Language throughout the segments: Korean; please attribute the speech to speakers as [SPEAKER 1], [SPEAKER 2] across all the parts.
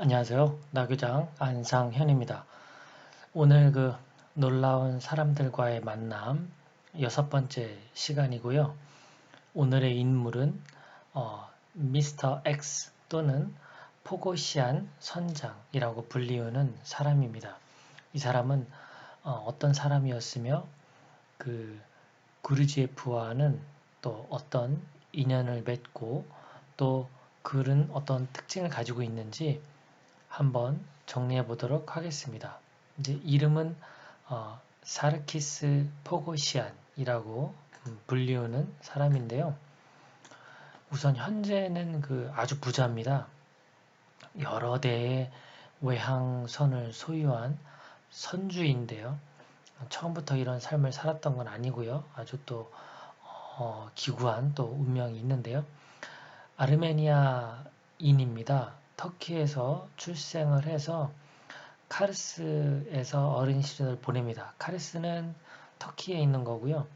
[SPEAKER 1] 안녕하세요. 나교장 안상현입니다. 오늘 놀라운 사람들과의 만남 6번째 시간이고요. 오늘의 인물은 미스터 X 또는 포고시안 선장이라고 불리우는 사람입니다. 이 사람은 어떤 사람이었으며 그 구르지에프와는 또 어떤 인연을 맺고 또 그는 어떤 특징을 가지고 있는지 한번 정리해 보도록 하겠습니다. 이제 이름은 사르키스 포고시안이라고 불리우는 사람인데요. 우선 현재는 아주 부자입니다. 여러 대의 외항선을 소유한 선주인데요. 처음부터 이런 삶을 살았던 건 아니고요. 아주 또 기구한 또 운명이 있는데요. 아르메니아인입니다. 터키에서 출생을 해서 카르스에서 어린 시절을 보냅니다. 카르스는 터키에 있는 거고요.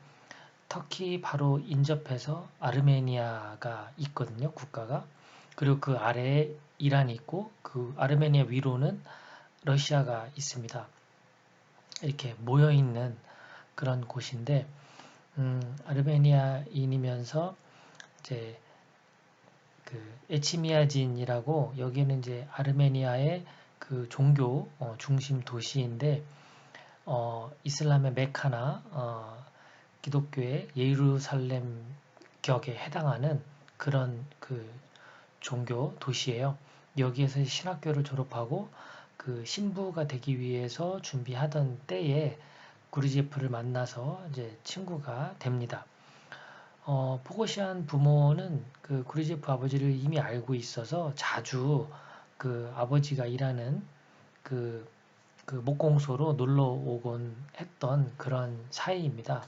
[SPEAKER 1] 터키 바로 인접해서 아르메니아가 있거든요. 국가가. 그리고 그 아래에 이란이 있고 그 아르메니아 위로는 러시아가 있습니다. 이렇게 모여있는 그런 곳인데 아르메니아인이면서 이제 에치미아진이라고 여기는 이제 아르메니아의 그 종교 중심 도시인데 이슬람의 메카나 기독교의 예루살렘 격에 해당하는 그런 그 종교 도시예요. 여기에서 신학교를 졸업하고 그 신부가 되기 위해서 준비하던 때에 구르지에프를 만나서 이제 친구가 됩니다. 포고시안 부모는 그 구르제프 아버지를 이미 알고 있어서 자주 그 아버지가 일하는 그, 그 목공소로 놀러 오곤 했던 그런 사이입니다.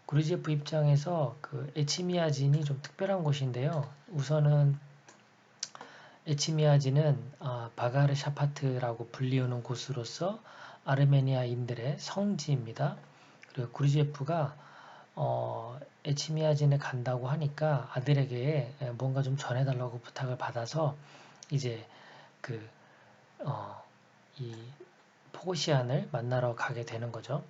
[SPEAKER 1] 구르제프 입장에서 그 에치미아진이 좀 특별한 곳인데요. 우선은 에치미아진은 바가르 샤파트라고 불리우는 곳으로서 아르메니아인들의 성지입니다. 그리고 구르제프가 에치미아진에 간다고 하니까 아들에게 뭔가 좀 전해달라고 부탁을 받아서 이제 그, 이 포고시안을 만나러 가게 되는 거죠.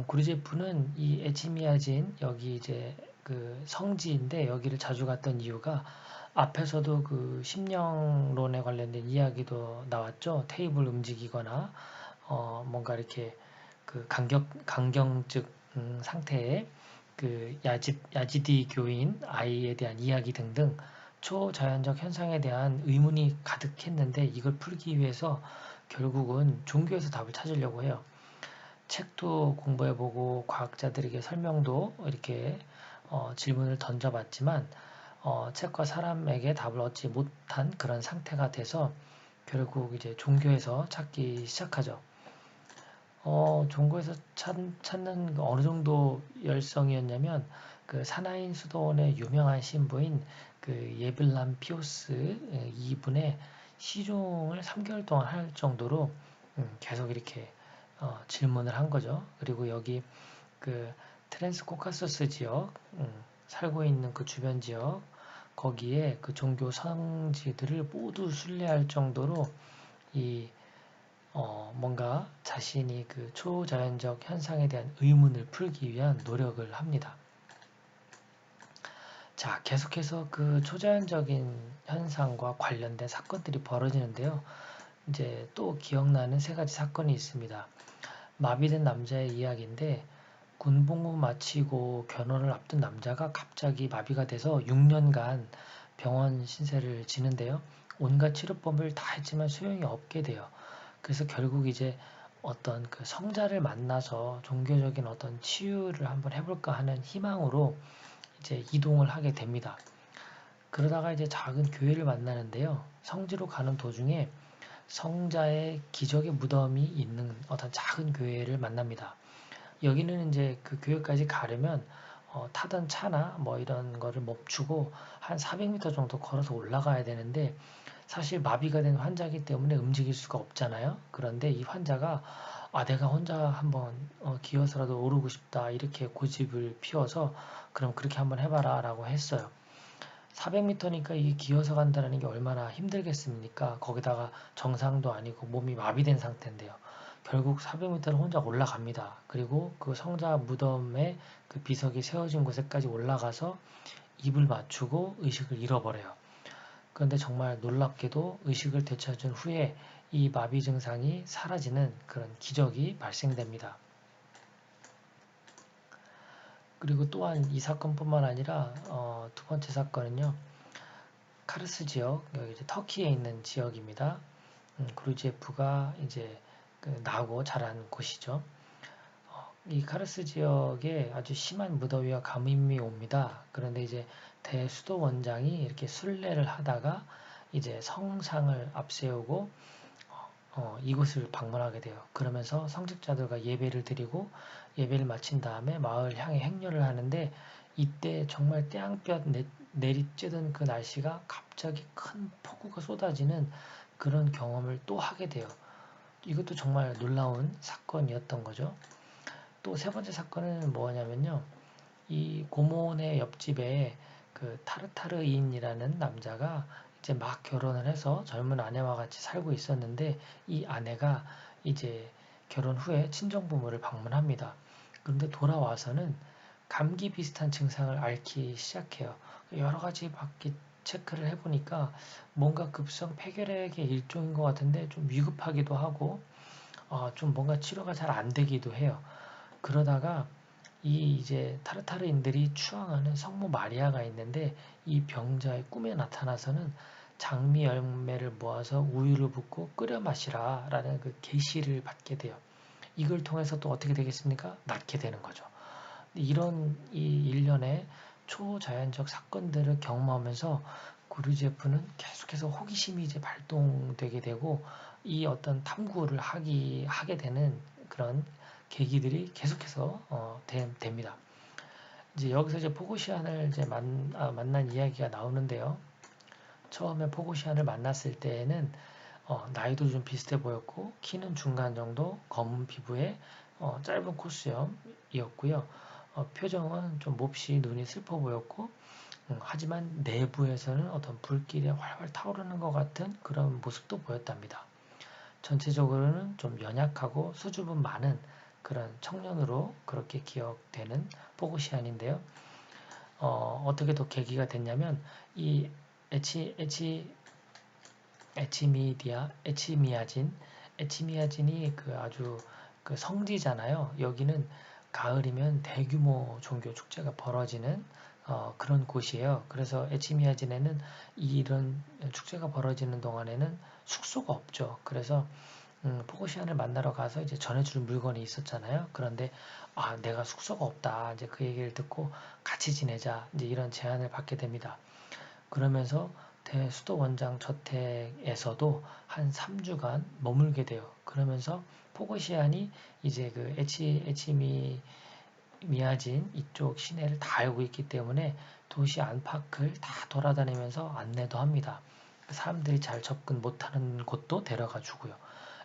[SPEAKER 1] 구르제프는 이 에치미아진 여기 이제 그 성지인데 여기를 자주 갔던 이유가 앞에서도 그 심령론에 관련된 이야기도 나왔죠. 테이블 움직이거나 뭔가 이렇게 그 강경증 상태의 그 야지디 교인 아이에 대한 이야기 등등 초자연적 현상에 대한 의문이 가득했는데 이걸 풀기 위해서 결국은 종교에서 답을 찾으려고 해요. 책도 공부해보고 과학자들에게 설명도 이렇게 질문을 던져봤지만 책과 사람에게 답을 얻지 못한 그런 상태가 돼서 결국 이제 종교에서 찾기 시작하죠. 종교에서 찾는 어느 정도 열성이었냐면 그 사나인 수도원의 유명한 신부인 그 예블람 피오스 이분의 시종을 3개월 동안 할 정도로 계속 이렇게 질문을 한 거죠. 그리고 여기 그 트랜스 코카소스 지역 살고 있는 그 주변 지역 거기에 그 종교 성지들을 모두 순례할 정도로 이 뭔가 자신이 그 초자연적 현상에 대한 의문을 풀기 위한 노력을 합니다. 자, 계속해서 그 초자연적인 현상과 관련된 사건들이 벌어지는데요. 이제 또 기억나는 세 가지 사건이 있습니다. 마비된 남자의 이야기인데 군복무 마치고 결혼을 앞둔 남자가 갑자기 마비가 돼서 6년간 병원 신세를 지는데요. 온갖 치료법을 다 했지만 소용이 없게 돼요. 그래서 결국 이제 어떤 그 성자를 만나서 종교적인 어떤 치유를 한번 해볼까 하는 희망으로 이제 이동을 하게 됩니다. 그러다가 이제 작은 교회를 만나는데요. 성지로 가는 도중에 성자의 기적의 무덤이 있는 어떤 작은 교회를 만납니다. 여기는 이제 그 교회까지 가려면 타던 차나 뭐 이런 거를 멈추고 한 400m 정도 걸어서 올라가야 되는데 사실 마비가 된 환자이기 때문에 움직일 수가 없잖아요. 그런데 이 환자가 내가 혼자 한번 기어서라도 오르고 싶다 이렇게 고집을 피워서 그럼 그렇게 한번 해봐라 라고 했어요. 400m니까 이게 기어서 간다는 게 얼마나 힘들겠습니까? 거기다가 정상도 아니고 몸이 마비된 상태인데요. 결국 400m를 혼자 올라갑니다. 그리고 그 성자 무덤에 그 비석이 세워진 곳에까지 올라가서 입을 맞추고 의식을 잃어버려요. 그런데 정말 놀랍게도 의식을 되찾은 후에 이 마비 증상이 사라지는 그런 기적이 발생됩니다. 그리고 또한 이 사건뿐만 아니라 두 번째 사건은요. 카르스 지역, 여기 이제 터키에 있는 지역입니다. 그루지예프가 이제 나고 자란 곳이죠. 이 카르스 지역에 아주 심한 무더위와 가뭄이 옵니다. 그런데 이제 대수도 원장이 이렇게 순례를 하다가 이제 성상을 앞세우고 이곳을 방문하게 돼요. 그러면서 성직자들과 예배를 드리고 예배를 마친 다음에 마을 향해 행렬을 하는데 이때 정말 떼양볕 내리쬐던 그 날씨가 갑자기 큰 폭우가 쏟아지는 그런 경험을 또 하게 돼요. 이것도 정말 놀라운 사건이었던 거죠. 또 세 번째 사건은 뭐냐면요. 이 고모네 옆집에 그 타르타르인이라는 남자가 이제 막 결혼을 해서 젊은 아내와 같이 살고 있었는데 이 아내가 이제 결혼 후에 친정 부모를 방문합니다. 그런데 돌아와서는 감기 비슷한 증상을 앓기 시작해요. 여러 가지 밖에 체크를 해보니까 뭔가 급성 폐결핵의 일종인 것 같은데 좀 위급하기도 하고 좀 뭔가 치료가 잘 안 되기도 해요. 그러다가 이 이제 타르타르인들이 추앙하는 성모 마리아가 있는데 이 병자의 꿈에 나타나서는 장미 열매를 모아서 우유를 붓고 끓여 마시라 라는 그 계시를 받게 돼요. 이걸 통해서 또 어떻게 되겠습니까? 낫게 되는 거죠. 이런 이 일련의 초자연적 사건들을 경험하면서 구르제프는 계속해서 호기심이 이제 발동되게 되고 이 어떤 탐구를 하게 되는 그런 계기들이 계속해서 됩니다. 이제 여기서 이제 포고시안을 이제 만난 이야기가 나오는데요. 처음에 포고시안을 만났을 때에는 나이도 좀 비슷해 보였고 키는 중간 정도, 검은 피부에 짧은 코수염이었고요. 표정은 좀 몹시 눈이 슬퍼 보였고 하지만 내부에서는 어떤 불길이 활활 타오르는 것 같은 그런 모습도 보였답니다. 전체적으로는 좀 연약하고 수줍음 많은 그런 청년으로 그렇게 기억되는 포고시안인데요. 어떻게 더 계기가 됐냐면 이 에치미아진이 그 아주 그 성지잖아요. 여기는 가을이면 대규모 종교 축제가 벌어지는 그런 곳이에요. 그래서 에치미아진에는 이런 축제가 벌어지는 동안에는 숙소가 없죠. 그래서 포고시안을 만나러 가서 이제 전해줄 물건이 있었잖아요. 그런데 내가 숙소가 없다. 이제 그 얘기를 듣고 같이 지내자. 이제 이런 제안을 받게 됩니다. 그러면서 대수도 원장 저택에서도 한 3주간 머물게 돼요. 그러면서 포고시안이 이제 그 미아진 이쪽 시내를 다 알고 있기 때문에 도시 안팎을 다 돌아다니면서 안내도 합니다. 사람들이 잘 접근 못하는 곳도 데려가 주고요.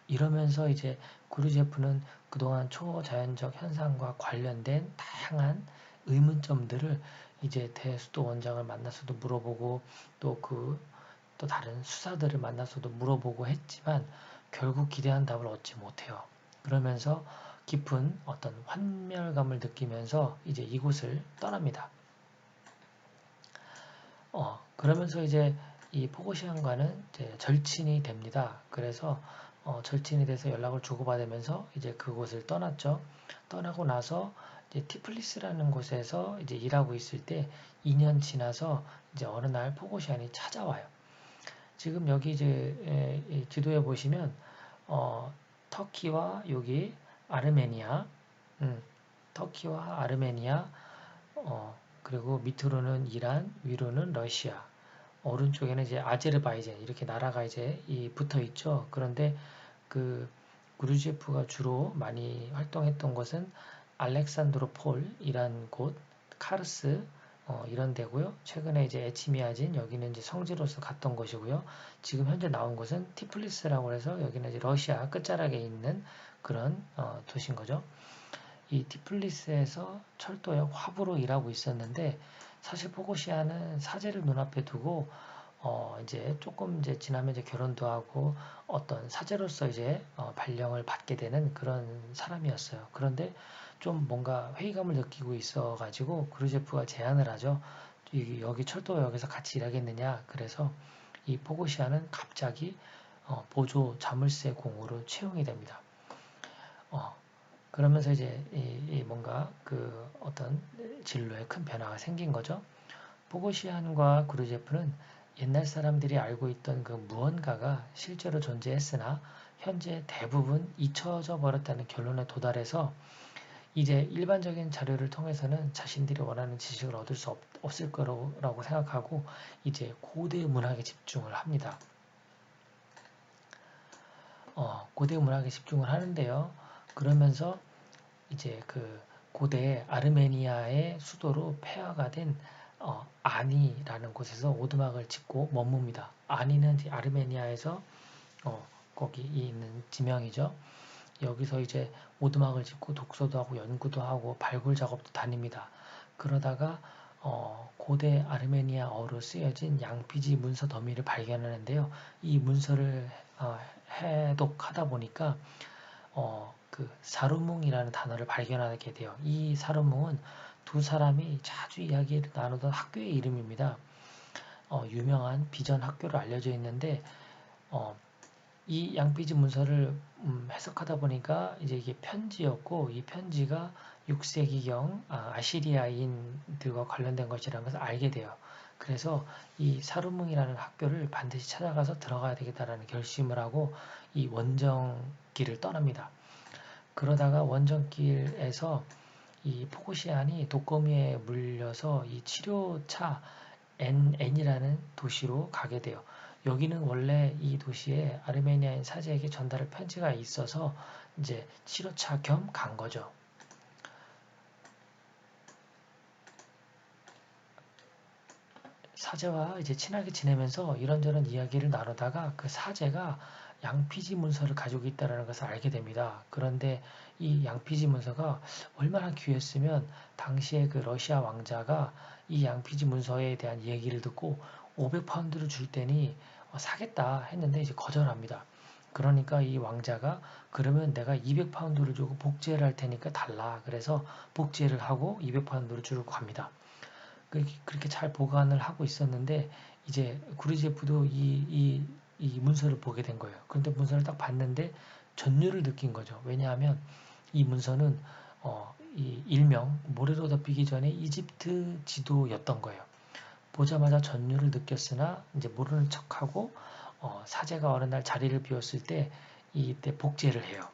[SPEAKER 1] 이러면서 이제 구르제프는 그동안 초자연적 현상과 관련된 다양한 의문점들을 이제 대수도 원장을 만나서도 물어보고 또 다른 수사들을 만나서도 물어보고 했지만 결국 기대한 답을 얻지 못해요. 그러면서 깊은 어떤 환멸감을 느끼면서 이제 이곳을 떠납니다. 그러면서 이제 이 포고시안과는 이제 절친이 됩니다. 그래서 절친이 돼서 연락을 주고받으면서 이제 그곳을 떠났죠. 떠나고 나서 이제 티플리스라는 곳에서 이제 일하고 있을 때 2년 지나서 이제 어느 날 포고시안이 찾아와요. 지금 여기 이제 지도에 보시면 터키와 여기 아르메니아, 터키와 아르메니아, 그리고 밑으로는 이란, 위로는 러시아, 오른쪽에는 이제 아제르바이잔 이렇게 나라가 이제 붙어 있죠. 그런데 그 구르제프가 주로 많이 활동했던 곳은 알렉산드로폴이란 곳, 카르스 이런 데고요. 최근에 이제 에치미아진 여기는 이제 성지로서 갔던 곳이고요. 지금 현재 나온 곳은 티플리스라고 해서 여기는 이제 러시아 끝자락에 있는 그런 도시인 거죠. 이 티플리스에서 철도역 화부로 일하고 있었는데 사실 포고시아는 사제를 눈앞에 두고 이제 조금 이제 지나면 이제 결혼도 하고 어떤 사제로서 이제 발령을 받게 되는 그런 사람이었어요. 그런데 좀 뭔가 회의감을 느끼고 있어가지고 그루제프가 제안을 하죠. 여기 철도역에서 같이 일하겠느냐. 그래서 이 포고시아는 갑자기 보조 자물쇠 공으로 채용이 됩니다. 그러면서 이제 이 뭔가 그 어떤 진로에 큰 변화가 생긴 거죠. 포고시안과 그루제프는 옛날 사람들이 알고 있던 그 무언가가 실제로 존재했으나 현재 대부분 잊혀져 버렸다는 결론에 도달해서 이제 일반적인 자료를 통해서는 자신들이 원하는 지식을 얻을 수 없을 거라고 생각하고 이제 고대 문학에 집중을 합니다. 고대 문학에 집중을 하는데요. 그러면서 이제 그 고대 아르메니아의 수도로 폐하가 된 아니라는 곳에서 오두막을 짓고 머뭅니다. 아니는 아르메니아에서 거기 있는 지명이죠. 여기서 이제 오두막을 짓고 독서도 하고 연구도 하고 발굴 작업도 다닙니다. 그러다가 고대 아르메니아어로 쓰여진 양피지 문서 더미를 발견하는데요. 이 문서를 해독하다 보니까 그 사루뭉이라는 단어를 발견하게 돼요. 이 사루뭉은 두 사람이 자주 이야기를 나누던 학교의 이름입니다. 유명한 비전 학교로 알려져 있는데 이 양피지 문서를 해석하다 보니까 이제 이게 편지였고 이 편지가 6세기경 아시리아인들과 관련된 것이라는 것을 알게 돼요. 그래서 이 사루뭉이라는 학교를 반드시 찾아가서 들어가야 되겠다라는 결심을 하고 이 원정길을 떠납니다. 그러다가 원정길에서 이 포고시안이 독거미에 물려서 이 치료차 N이라는 도시로 가게 돼요. 여기는 원래 이 도시에 아르메니아인 사제에게 전달할 편지가 있어서 이제 치료차 겸 간 거죠. 사제와 이제 친하게 지내면서 이런저런 이야기를 나누다가 그 사제가 양피지 문서를 가지고 있다는 것을 알게 됩니다. 그런데 이 양피지 문서가 얼마나 귀했으면 당시에 그 러시아 왕자가 이 양피지 문서에 대한 얘기를 듣고 500파운드를 줄 테니 사겠다 했는데 이제 거절합니다. 그러니까 이 왕자가 그러면 내가 200파운드를 주고 복제를 할 테니까 달라. 그래서 복제를 하고 200파운드를 주고 갑니다. 그렇게 잘 보관을 하고 있었는데 이제 구리제프도 이 문서를 보게 된 거예요. 그런데 문서를 딱 봤는데 전율을 느낀 거죠. 왜냐하면 이 문서는 이 일명 모래로 덮이기 전에 이집트 지도였던 거예요. 보자마자 전율을 느꼈으나 이제 모르는 척하고 사제가 어느 날 자리를 비웠을 때 이때 복제를 해요.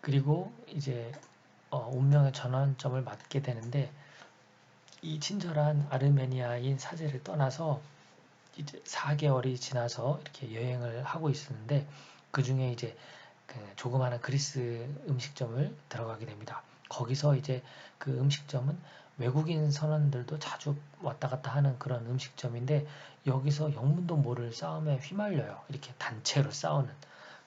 [SPEAKER 1] 그리고 이제 운명의 전환점을 맞게 되는데 이 친절한 아르메니아인 사제를 떠나서 이제 4개월이 지나서 이렇게 여행을 하고 있었는데 그 중에 이제 그 조그마한 그리스 음식점을 들어가게 됩니다. 거기서 이제 그 음식점은 외국인 선원들도 자주 왔다 갔다 하는 그런 음식점인데 여기서 영문도 모를 싸움에 휘말려요. 이렇게 단체로 싸우는.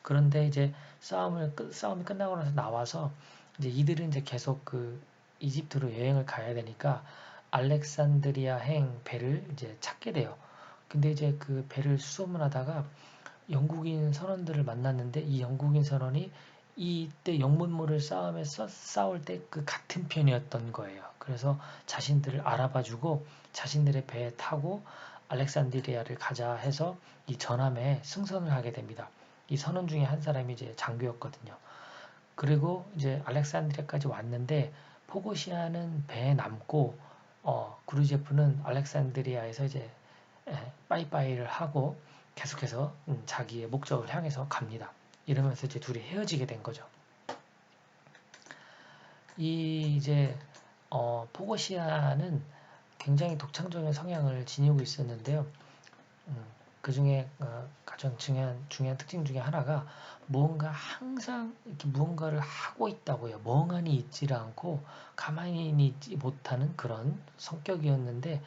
[SPEAKER 1] 그런데 이제 싸움이 끝나고 나서 나와서 이제 이들은 이제 계속 그 이집트로 여행을 가야 되니까 알렉산드리아행 배를 이제 찾게 돼요. 근데 이제 그 배를 수소문하다가 영국인 선원들을 만났는데 이 영국인 선원이 이때 영문 모를 싸움에서 싸울 때 그 같은 편이었던 거예요. 그래서 자신들을 알아봐주고 자신들의 배에 타고 알렉산드리아를 가자 해서 이 전함에 승선을 하게 됩니다. 이 선원 중에 한 사람이 이제 장교였거든요. 그리고 이제 알렉산드리아까지 왔는데 포고시아는 배에 남고 그루제프는 알렉산드리아에서 이제 빠이빠이를 하고 계속해서 자기의 목적을 향해서 갑니다. 이러면서 이제 둘이 헤어지게 된 거죠. 이 이제 포고시아는 굉장히 독창적인 성향을 지니고 있었는데요. 그 중에 가장 중요한 특징 중에 하나가 무언가 항상 이렇게 무언가를 하고 있다고요. 멍하니 있지를 않고 가만히 있지 못하는 그런 성격이었는데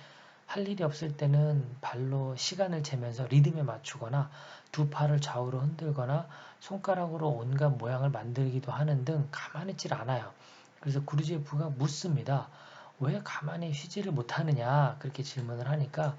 [SPEAKER 1] 할 일이 없을 때는 발로 시간을 재면서 리듬에 맞추거나 두 팔을 좌우로 흔들거나 손가락으로 온갖 모양을 만들기도 하는 등 가만히 있질 않아요. 그래서 구르제프가 묻습니다. 왜 가만히 쉬지를 못하느냐 그렇게 질문을 하니까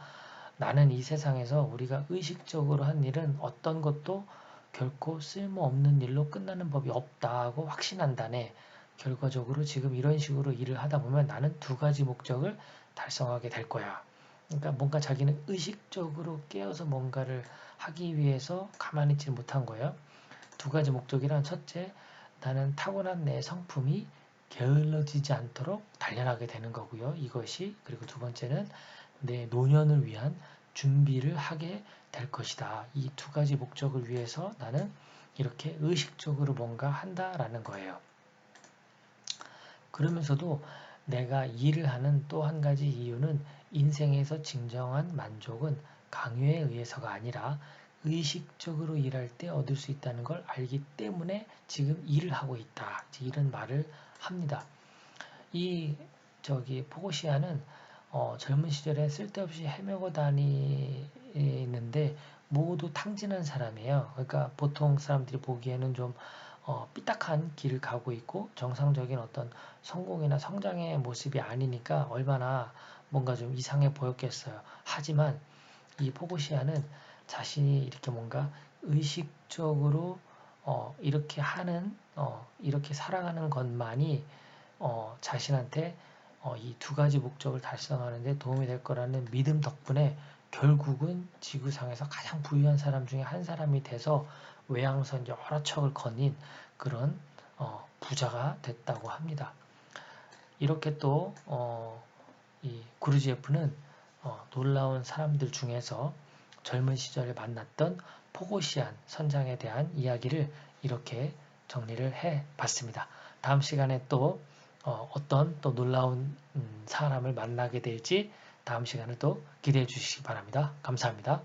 [SPEAKER 1] 나는 이 세상에서 우리가 의식적으로 한 일은 어떤 것도 결코 쓸모없는 일로 끝나는 법이 없다고 확신한다네. 결과적으로 지금 이런 식으로 일을 하다 보면 나는 두 가지 목적을 달성하게 될 거야. 그러니까 뭔가 자기는 의식적으로 깨어서 뭔가를 하기 위해서 가만히 있지 못한 거예요. 두 가지 목적이란 첫째, 나는 타고난 내 성품이 게을러지지 않도록 단련하게 되는 거고요. 이것이 그리고 두 번째는 내 노년을 위한 준비를 하게 될 것이다. 이 두 가지 목적을 위해서 나는 이렇게 의식적으로 뭔가 한다라는 거예요. 그러면서도 내가 일을 하는 또 한 가지 이유는 인생에서 진정한 만족은 강요에 의해서가 아니라 의식적으로 일할 때 얻을 수 있다는 걸 알기 때문에 지금 일을 하고 있다. 이런 말을 합니다. 이 포고시아는 젊은 시절에 쓸데없이 헤매고 다니는데 모두 탕진한 사람이에요. 그러니까 보통 사람들이 보기에는 좀 삐딱한 길을 가고 있고 정상적인 어떤 성공이나 성장의 모습이 아니니까 얼마나 뭔가 좀 이상해 보였겠어요. 하지만 이 포고시아는 자신이 이렇게 뭔가 의식적으로 이렇게 이렇게 살아가는 것만이 자신한테 이 두 가지 목적을 달성하는 데 도움이 될 거라는 믿음 덕분에 결국은 지구상에서 가장 부유한 사람 중에 한 사람이 돼서 외항선 여러 척을 거닌 그런 부자가 됐다고 합니다. 이렇게 또 이 구르지에프는 놀라운 사람들 중에서 젊은 시절에 만났던 포고시안 선장에 대한 이야기를 이렇게 정리를 해 봤습니다. 다음 시간에 또 어떤 또 놀라운 사람을 만나게 될지 다음 시간을 또 기대해 주시기 바랍니다. 감사합니다.